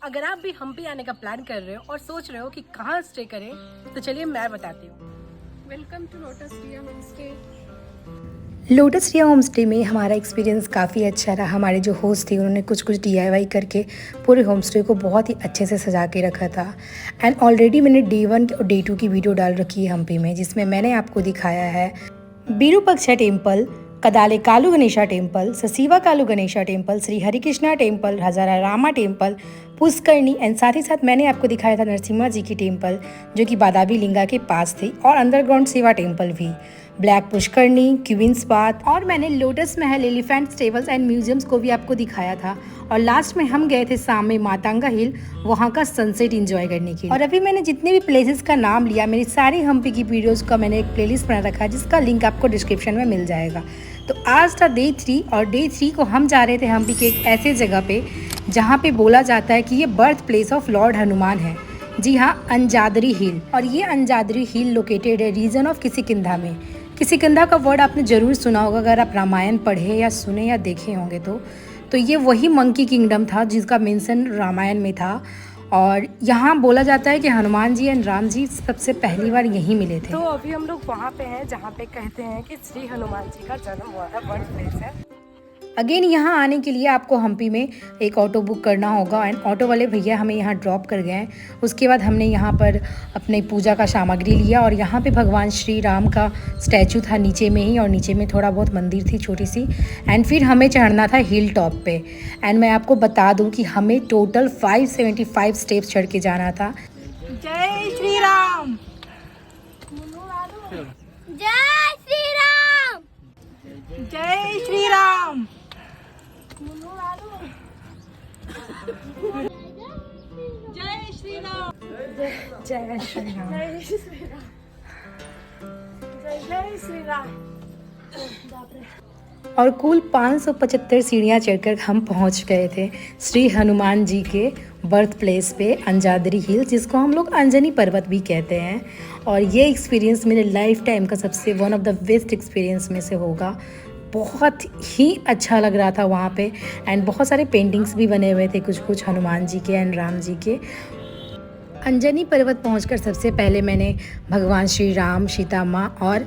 अगर आप भी हम्पी आने का प्लान कर रहे हो और सोच रहे हो कि कहाँ स्टे करें, तो चलिए मैं बताती हूँ। Welcome to lotus Riya home stay. Lotus Riya home stay में हमारा एक्सपीरियंस काफ़ी अच्छा रहा। हमारे जो होस्ट थे उन्होंने कुछ DIY करके पूरे होम स्टे को बहुत ही अच्छे से सजा के रखा था। एंड ऑलरेडी मैंने डे 1 और डे 2 की वीडियो डाल रखी है हम्पी में, जिसमें मैंने आपको दिखाया है Virupaksha temple, Kadale Kalu Ganesha temple, Sasive Kalu Ganesha temple, Shri Harikrishna temple, Hazara Rama temple, Pushkarani and साथ ही साथ मैंने आपको दिखाया था नरसिम्हा जी की टेम्पल जो कि बादाबी लिंगा के पास थी, और अंडरग्राउंड सेवा टेम्पल भी, ब्लैक पुष्करणी, क्वींस बाथ, और मैंने lotus Mahal, elephant stables and museums को भी आपको दिखाया था। और लास्ट में हम गए थे शाम में मातांगा हिल, वहाँ का सनसेट एंजॉय करने के लिए। और अभी मैंने जितने भी प्लेसेस का नाम लिया, मेरी सारी हम्पी की वीडियोस का मैंने एक प्लेलिस्ट बना रखा है जिसका लिंक आपको डिस्क्रिप्शन में मिल जाएगा। तो आज था डे 3 और डे 3 को हम जा रहे थे हम्पी के एक ऐसे जगह पे जहाँ पे बोला जाता है कि ये birth place of Lord Hanuman है। जी हाँ, अंजादरी हिल। और ये अंजादरी हिल लोकेटेड है रीजन ऑफ किसिकिंधा में। किसिकिंधा का वर्ड आपने ज़रूर सुना होगा अगर आप रामायण पढ़े या सुने या देखे होंगे तो ये वही मंकी किंगडम था जिसका मेंशन रामायण में था। और यहाँ बोला जाता है कि हनुमान जी एंड राम जी सबसे पहली बार यहीं मिले थे। तो अभी हम लोग वहाँ पे हैं जहाँ पे कहते हैं कि श्री हनुमान जी का जन्म हुआ था, बर्थ प्लेस है। अगेन यहाँ आने के लिए आपको हम्पी में एक ऑटो बुक करना होगा एंड ऑटो वाले भैया हमें यहाँ ड्रॉप कर गए। उसके बाद हमने यहाँ पर अपने पूजा का सामग्री लिया और यहाँ पे भगवान श्री राम का स्टैचू था नीचे में ही, और नीचे में थोड़ा बहुत मंदिर थी छोटी सी। एंड फिर हमें चढ़ना था हिल टॉप पे। एंड मैं आपको बता दूँ कि हमें टोटल 575 स्टेप्स चढ़ के जाना था। जय श्री राम, जय श्री राम, जय श्री राम। जय श्री राम, जय श्री राम। जय श्री राम, जय श्री राम। और कुल 575 सीढ़ियाँ चढ़कर हम पहुंच गए थे श्री हनुमान जी के बर्थ प्लेस पे, अंजादरी हिल, जिसको हम लोग अंजनी पर्वत भी कहते हैं। और ये एक्सपीरियंस मेरे लाइफ टाइम का सबसे one of the best experience में से होगा। बहुत ही अच्छा लग रहा था वहाँ पे। एंड बहुत सारे पेंटिंग्स भी बने हुए थे, कुछ हनुमान जी के एंड राम जी के। अंजनी पर्वत पहुंचकर सबसे पहले मैंने भगवान श्री राम, सीता माँ और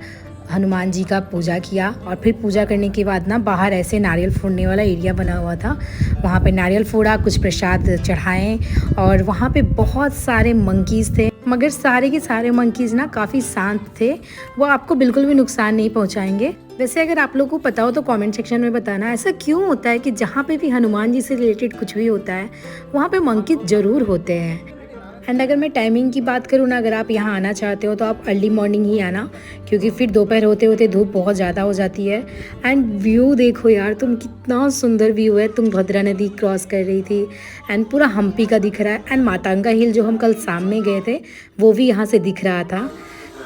हनुमान जी का पूजा किया। और फिर पूजा करने के बाद ना बाहर ऐसे नारियल फोड़ने वाला एरिया बना हुआ था, वहाँ पे नारियल फोड़ा, कुछ प्रसाद चढ़ाएं। और वहाँ पे बहुत सारे मंकीज़ थे, मगर सारे के सारे मंकीज़ ना काफ़ी शांत थे, वो आपको बिल्कुल भी नुकसान नहीं पहुँचाएंगे। वैसे अगर आप लोगों को पता हो तो कमेंट सेक्शन में बताना, ऐसा क्यों होता है कि जहाँ पे भी हनुमान जी से रिलेटेड कुछ भी होता है वहाँ पे मंकीज़ ज़रूर होते हैं। एंड अगर मैं टाइमिंग की बात करूँ ना, अगर आप यहाँ आना चाहते हो तो आप अर्ली मॉर्निंग ही आना, क्योंकि फिर दोपहर होते होते धूप बहुत ज़्यादा हो जाती है। एंड व्यू देखो यार तुम, कितना सुंदर व्यू है। तुम भद्रा नदी क्रॉस कर रही थी एंड पूरा हम्पी का दिख रहा है। एंड मातांगा हिल जो हम कल सामने गए थे वो भी यहाँ से दिख रहा था।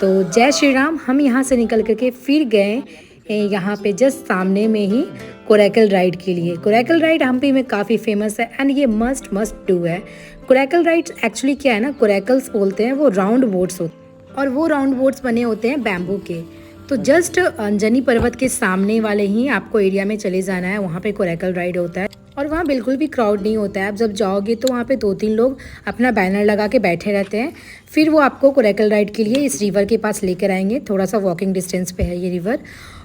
तो जय श्री राम। हम यहाँ से निकल करके फिर गए यहाँ पे जस्ट सामने में ही कोरैकल राइड के लिए। कोरैकल राइड हम्पी में काफ़ी फेमस है एंड ये मस्ट डू है। कोरैकल राइड्स एक्चुअली क्या है ना, कोरैकल्स बोलते हैं, वो राउंड बोट्स होते हैं और वो राउंड बोट्स बने होते हैं बैम्बू के। तो जस्ट अंजनी पर्वत के सामने वाले ही आपको एरिया में चले जाना है, वहाँ पे कोरैकल राइड होता है। और वहाँ बिल्कुल भी क्राउड नहीं होता है। आप जब जाओगे तो वहाँ पे 2-3 लोग अपना बैनर लगा के बैठे रहते हैं। फिर वो आपको कोरैकल राइड के लिए इस रिवर के पास लेकर आएंगे, थोड़ा सा वॉकिंग डिस्टेंस पे है ये रिवर।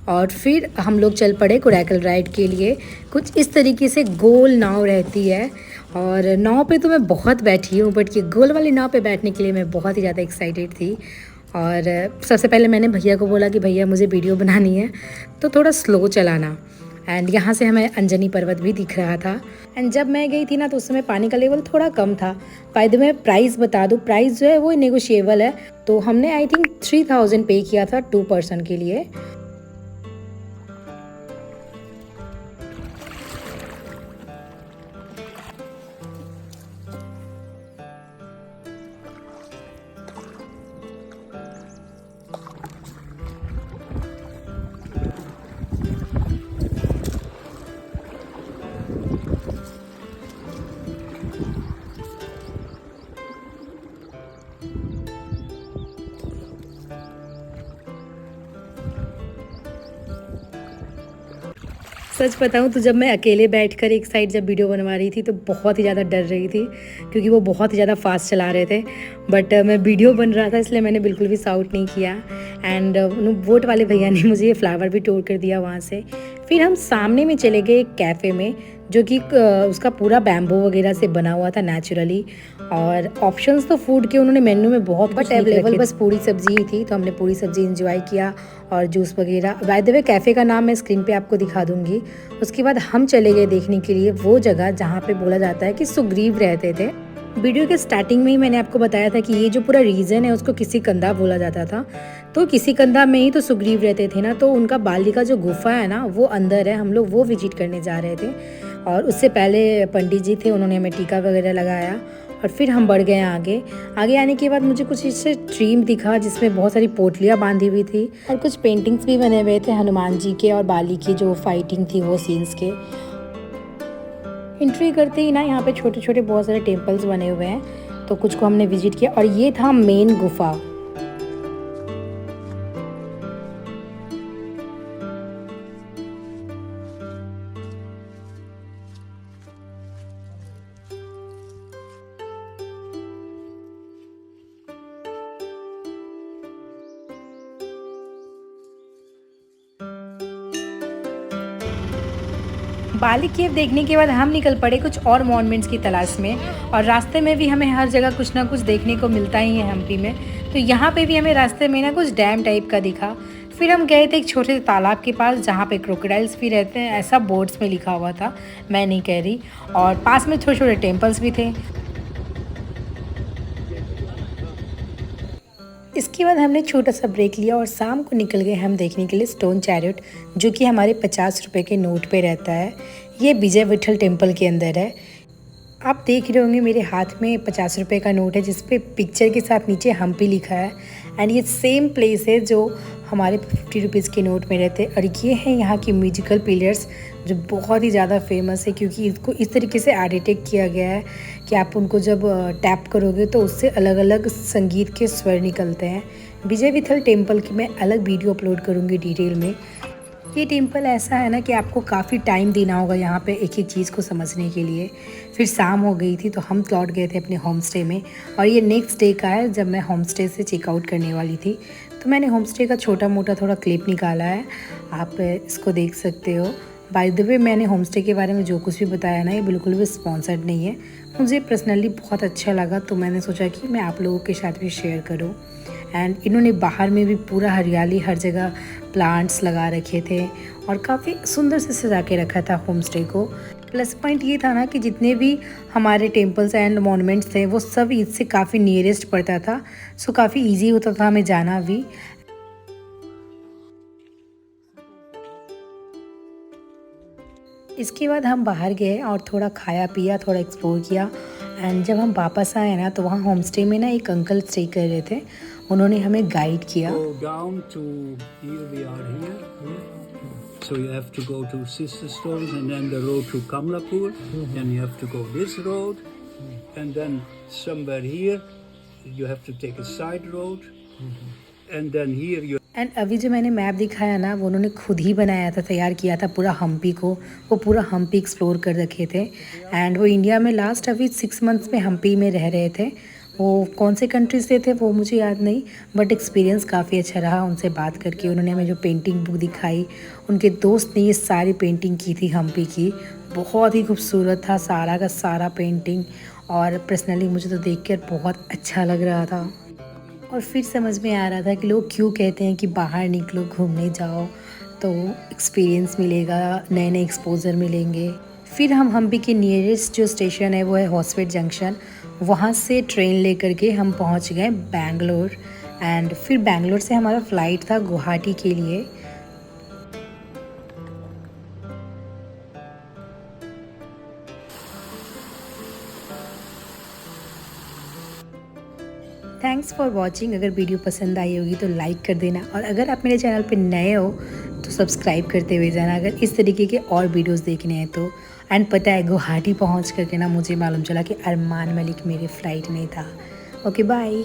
और फिर हम लोग चल पड़े कोरैकल राइड के लिए। कुछ इस तरीके से गोल नाव रहती है और नाव पे तो मैं बहुत बैठी हूँ, बट ये गोल वाली नाव पे बैठने के लिए मैं बहुत ही ज़्यादा एक्साइटेड थी। और सबसे पहले मैंने भैया को बोला कि भैया मुझे वीडियो बनानी है तो थोड़ा स्लो चलाना। एंड यहाँ से हमें अंजनी पर्वत भी दिख रहा था। एंड जब मैं गई थी ना तो उस समय पानी का लेवल थोड़ा कम था। बाय द वे प्राइस बता दूँ, प्राइस जो है वो नेगोशिएबल है। तो हमने आई थिंक 3000 पे किया था 2 पर्सन के लिए। सच बताऊं तो जब मैं अकेले बैठकर एक साइड जब वीडियो बनवा रही थी तो बहुत ही ज़्यादा डर रही थी, क्योंकि वो बहुत ही ज़्यादा फास्ट चला रहे थे। बट मैं वीडियो बन रहा था इसलिए मैंने बिल्कुल भी साउट नहीं किया। एंड बोट वाले भैया ने मुझे ये फ्लावर भी तोड़ कर दिया वहाँ से। फिर हम सामने में चले गए एक कैफ़े में, जो कि उसका पूरा बैम्बू वगैरह से बना हुआ था नेचुरली। और ऑप्शंस तो फूड के उन्होंने मेन्यू में बहुत बट अवेलेबल, बस पूरी सब्जी ही थी तो हमने पूरी सब्जी एंजॉय किया और जूस वगैरह। बाय द वे कैफ़े का नाम मैं स्क्रीन पे आपको दिखा दूंगी। उसके बाद हम चले गए देखने के लिए वो जगह जहाँ पे बोला जाता है कि सुग्रीव रहते थे। वीडियो के स्टार्टिंग में ही मैंने आपको बताया था कि ये जो पूरा रीजन है उसको किसी-कंधा बोला जाता था। तो किसी-कंधा में ही तो सुग्रीव रहते थे ना, तो उनका बाली का जो गुफा है ना वो अंदर है, हम लोग वो विजिट करने जा रहे थे। और उससे पहले पंडित जी थे, उन्होंने हमें टीका वगैरह लगाया और फिर हम बढ़ गए आगे। आगे आने के बाद मुझे कुछ इससे स्ट्रीम दिखा जिसमें बहुत सारी पोटलियाँ बांधी हुई थी और कुछ पेंटिंग्स भी बने हुए थे हनुमान जी के और बाली की जो फाइटिंग थी वो सीन्स के। एंट्री करते ही ना यहाँ पे छोटे छोटे बहुत सारे टेम्पल्स बने हुए हैं, तो कुछ को हमने विजिट किया और ये था मेन गुफा। बाली केव देखने के बाद हम निकल पड़े कुछ और मॉन्यूमेंट्स की तलाश में। और रास्ते में भी हमें हर जगह कुछ ना कुछ देखने को मिलता ही है हम्पी में। तो यहाँ पे भी हमें रास्ते में ना कुछ डैम टाइप का दिखा। फिर हम गए थे एक छोटे से तालाब के पास जहाँ पे क्रोकोडाइल्स भी रहते हैं, ऐसा बोर्ड्स में लिखा हुआ था, मैं नहीं कह रही। और पास में छोटे छोटे टेम्पल्स भी थे। इसके बाद हमने छोटा सा ब्रेक लिया और शाम को निकल गए हम देखने के लिए स्टोन चैरियट, जो कि हमारे 50 रुपये के नोट पे रहता है। ये विजय विठल टेम्पल के अंदर है। आप देख रहे होंगे मेरे हाथ में 50 रुपये का नोट है जिस पे पिक्चर के साथ नीचे हम्पी लिखा है। एंड ये सेम प्लेस है जो हमारे 50 रुपीज़ के नोट में रहते हैं। और ये हैं यहाँ की म्यूजिकल पिलर्स जो बहुत ही ज़्यादा फेमस है, क्योंकि इसको इस तरीके से एडिटेड किया गया है कि आप उनको जब टैप करोगे तो उससे अलग अलग संगीत के स्वर निकलते हैं। विजय विठल टेम्पल की मैं अलग वीडियो अपलोड करूँगी डिटेल में। ये टेम्पल ऐसा है ना कि आपको काफ़ी टाइम देना होगा यहाँ पे एक एक चीज़ को समझने के लिए। फिर शाम हो गई थी तो हम लौट गए थे अपने होम स्टे में। और ये नेक्स्ट डे का है जब मैं होम स्टे से चेकआउट करने वाली थी। तो मैंने होम स्टे का छोटा मोटा थोड़ा क्लिप निकाला है, आप इसको देख सकते हो। बाय द वे मैंने होम स्टे के बारे में जो कुछ भी बताया ना ये बिल्कुल भी स्पॉन्सर्ड नहीं है, मुझे पर्सनली बहुत अच्छा लगा तो मैंने सोचा कि मैं आप लोगों के साथ भी शेयर करूँ। एंड इन्होंने बाहर में भी पूरा हरियाली, हर जगह प्लांट्स लगा रखे थे और काफ़ी सुंदर से सजा के रखा था होम स्टे को। प्लस पॉइंट ये था ना कि जितने भी हमारे टेम्पल्स एंड मॉन्यूमेंट्स थे वो सब इससे काफ़ी नियरेस्ट पड़ता था, सो काफ़ी इजी होता था हमें जाना भी। इसके बाद हम बाहर गए और थोड़ा खाया पिया, थोड़ा एक्सप्लोर किया। एंड जब हम वापस आए ना तो वहाँ होम स्टे में ना एक अंकल स्टे कर रहे थे, उन्होंने हमें गाइड किया। So you have to go to Sister Stones and then the road to Kamlapur. Then you have to go this road, and then somewhere here you have to take a side road, and then here you. And अभी जो मैंने map दिखाया ना वो उन्होंने खुद ही बनाया था, तैयार किया था पूरा हम्पी को। वो पूरा हम्पी एक्सप्लोर कर रखे थे। एंड वो इंडिया में लास्ट अभी 6 मंथ्स में हम्पी में रह रहे थे। वो कौन से कंट्री से थे वो मुझे याद नहीं, बट एक्सपीरियंस काफ़ी अच्छा रहा उनसे बात करके। उन्होंने हमें जो पेंटिंग बुक दिखाई, उनके दोस्त ने ये सारी पेंटिंग की थी हम्पी की, बहुत ही खूबसूरत था सारा का सारा पेंटिंग। और पर्सनली मुझे तो देखकर बहुत अच्छा लग रहा था। और फिर समझ में आ रहा था कि लोग क्यों कहते हैं कि बाहर निकलो, घूमने जाओ तो एक्सपीरियंस मिलेगा, नए नए एक्सपोजर मिलेंगे। फिर हम हम्पी के नियरेस्ट जो स्टेशन है वो है हॉस्पेट जंक्शन। वहाँ से ट्रेन लेकर के हम पहुँच गए बैंगलोर। एंड फिर बैंगलोर से हमारा फ़्लाइट था गुवाहाटी के लिए। Thanks for watching. अगर वीडियो पसंद आई होगी तो लाइक कर देना, और अगर आप मेरे चैनल पे नए हो तो सब्सक्राइब करते हुए जाना अगर इस तरीके के और वीडियोस देखने हैं तो। एंड पता है गुवाहाटी पहुंच करके ना मुझे मालूम चला कि अरमान मलिक मेरे फ़्लाइट में था। Okay bye.